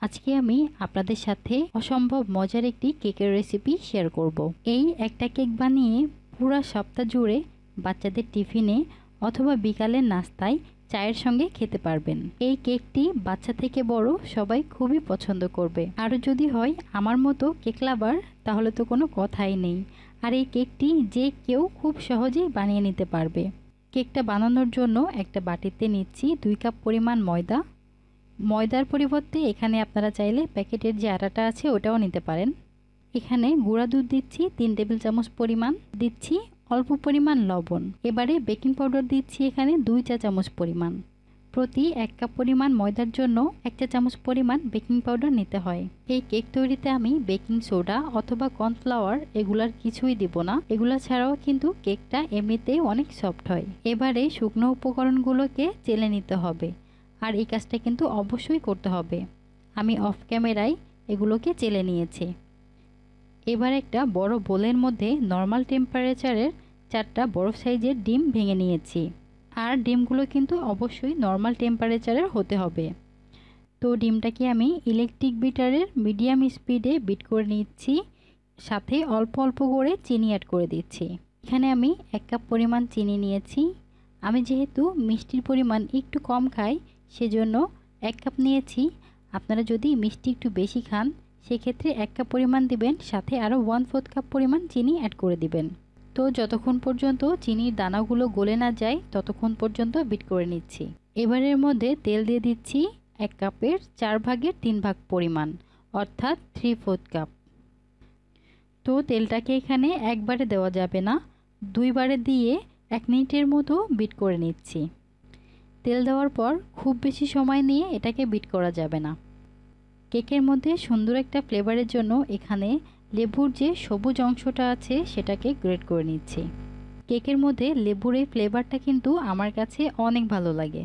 আজকে আমি আপনাদের সাথে অসম্ভব মজার একটি কেকের রেসিপি শেয়ার করব। এই একটা কেক বানিয়ে পুরো সপ্তাহ জুড়ে বাচ্চাদের টিফিনে অথবা বিকালের নাস্তায় চায়ের সঙ্গে খেতে পারবেন। এই কেকটি বাচ্চা থেকে বড় সবাই খুবই পছন্দ করবে। আরও যদি হয় আমার মতো কেক লাভার, তাহলে তো কোনো কথাই নেই। আর এই কেকটি যে কেউ খুব সহজেই বানিয়ে নিতে পারবে। কেকটা বানানোর জন্য একটা বাটিতে নিচ্ছি 2 কাপ পরিমাণ ময়দা। ময়দার পরিবর্তে এখানে আপনারা চাইলে প্যাকেটের যে আটাটা আছে ওটাও নিতে পারেন। এখানে গুঁড়া দুধ দিচ্ছি 3 টেবিল চামচ পরিমাণ, দিচ্ছি অল্প পরিমাণ লবণ। এবারে বেকিং পাউডার দিচ্ছি এখানে 2 চা চামচ পরিমাণ। প্রতি 1 কাপ পরিমাণ ময়দার জন্য 1 চা চামচ পরিমাণ বেকিং পাউডার নিতে হয়। এই কেক তৈরিতে আমি বেকিং সোডা অথবা কর্নফ্লাওয়ার এগুলার কিছুই দিব না। এগুলা ছাড়াও কিন্তু কেকটা এমনিতেই অনেক সফট হয়। এবারে শুকনো উপকরণগুলোকে চেলে নিতে হবে। আর এই কাজটা কিন্তু অবশ্যই করতে হবে। আমি অফ ক্যামেরায় এগুলোকে চেলে নিয়েছি। এবার একটা বড় বোলের মধ্যে নর্মাল টেম্পারেচারের 4টা বরফ সাইজের ডিম ভেঙে নিয়েছি। আর ডিমগুলো কিন্তু অবশ্যই নর্মাল টেম্পারেচারের হতে হবে। তো ডিমটাকে আমি ইলেকট্রিক বিটারের মিডিয়াম স্পিডে বিট করে নিচ্ছি, সাথে অল্প অল্প করে চিনি অ্যাড করে দিচ্ছি। এখানে আমি 1 কাপ পরিমাণ চিনি নিয়েছি। আমি যেহেতু মিষ্টির পরিমাণ একটু কম খাই, সেজন্য 1 কাপ নিয়েছি। আপনারা যদি মিষ্টি একটু বেশি খান সেক্ষেত্রে 1 কাপ পরিমাণ দিবেন, সাথে আরও 1/4 কাপ পরিমাণ চিনি অ্যাড করে দিবেন। তো যতক্ষণ পর্যন্ত চিনির দানাগুলো গলে না যায় ততক্ষণ পর্যন্ত বিট করে নিচ্ছি। এবারের মধ্যে তেল দিয়ে দিচ্ছি 1 কাপের 4 ভাগের 3 ভাগ পরিমাণ, অর্থাৎ 3/4 কাপ। তো তেলটাকে এখানে একবারে দেওয়া যাবে না, 2 বারে দিয়ে 1 মিনিটের মতো বিট করে নিচ্ছি। তেল দেওয়ার পর খুব বেশি সময় নিয়ে এটাকে বিট করা যাবে না। কেকের মধ্যে সুন্দর একটা ফ্লেভারের জন্য এখানে লেবুর যে সবুজ অংশটা আছে সেটাকে গ্রেট করে নিচ্ছি। কেকের মধ্যে লেবুর এই ফ্লেভারটা কিন্তু আমার কাছে অনেক ভালো লাগে।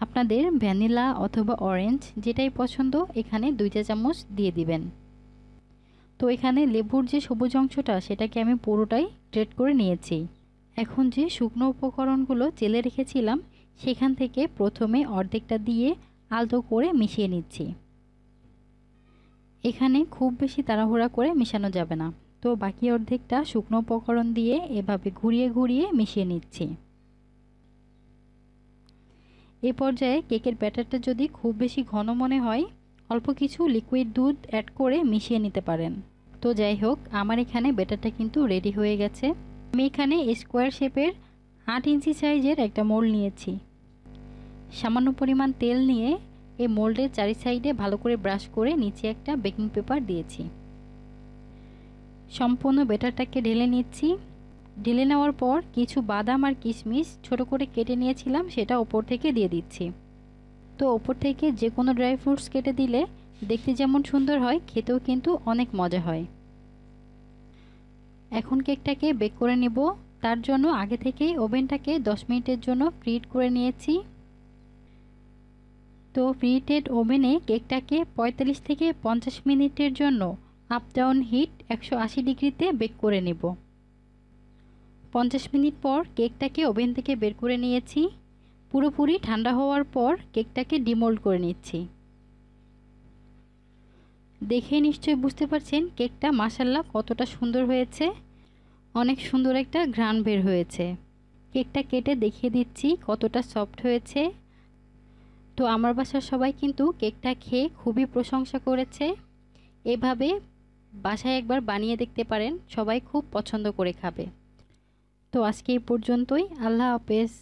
আপনাদের ভ্যানিলা অথবা অরেঞ্জ যেটাই পছন্দ এখানে 2 চা চামচ দিয়ে দিবেন। তো এখানে লেবুর যে সবুজ অংশটা সেটাকে আমি পুরোটাই গ্রেট করে নিয়েছি। এখন যে শুকনো উপকরণগুলো চেলে রেখেছিলাম সেখান থেকে প্রথমে অর্ধেকটা দিয়ে আলতো করে মিশিয়ে নিচ্ছি। এখানে খুব বেশি তাড়াহুড়া করে মেশানো যাবে না। তো বাকি অর্ধেকটা শুকনো উপকরণ দিয়ে এভাবে ঘুরিয়ে ঘুরিয়ে মিশিয়ে নিচ্ছি। এই পর্যায়ে কেকের ব্যাটারটা যদি খুব বেশি ঘন মনে হয় অল্প কিছু লিকুইড দুধ অ্যাড করে মিশিয়ে নিতে পারেন। তো যাই হোক, আমার এখানে ব্যাটারটা কিন্তু রেডি হয়ে গেছে। আমি এখানে স্কোয়ার শেপের 8 ইঞ্চি সাইজের একটা মোল্ড নিয়েছি। সামান্য পরিমাণ তেল নিয়ে এই মোল্ডের চারি সাইডে ভালো করে ব্রাশ করে নিচে একটা বেকিং পেপার দিয়েছি। সম্পূর্ণ ব্যাটারটাকে ঢেলে নিচ্ছি। ঢেলে নেওয়ার পর কিছু বাদাম আর কিশমিশ ছোট করে কেটে নিয়েছিলাম সেটা ওপর থেকে দিয়ে দিচ্ছি। তো ওপর থেকে যে কোনো ড্রাই ফ্রুটস কেটে দিলে দেখতে যেমন সুন্দর হয়, খেতেও কিন্তু অনেক মজা হয়। এখন কেকটাকে বেক করে নেব। তার জন্য আগে থেকেই ওভেনটাকে 10 মিনিটের জন্য প্রিহিট করে নিয়েছি। তো প্রিহিটেড ওভেনে কেকটাকে 45 থেকে 50 মিনিটের জন্য আপ ডাউন হিট 180 ডিগ্রিতে বেক করে নেব। 50 মিনিট পর কেকটাকে ওভেন থেকে বের করে নিয়েছি। পুরোপুরি ঠান্ডা হওয়ার পর কেকটাকে ডিমোল্ড করে নিচ্ছি। দেখে নিশ্চয়ই বুঝতে পারছেন কেকটা মাশাআল্লাহ কতটা সুন্দর হয়েছে। অনেক সুন্দর একটা ঘ্রাণ বের হয়েছে। কেকটা কেটে দেখিয়ে দিচ্ছি কতটা সফট হয়েছে। তো আমার বাসার সবাই কিন্তু কেকটা খেয়ে খুবই প্রশংসা করেছে। এভাবে বাসায় একবার বানিয়ে দেখতে পারেন, সবাই খুব পছন্দ করে খাবে। তো আজকে এই পর্যন্তই। আল্লাহ হাফেজ।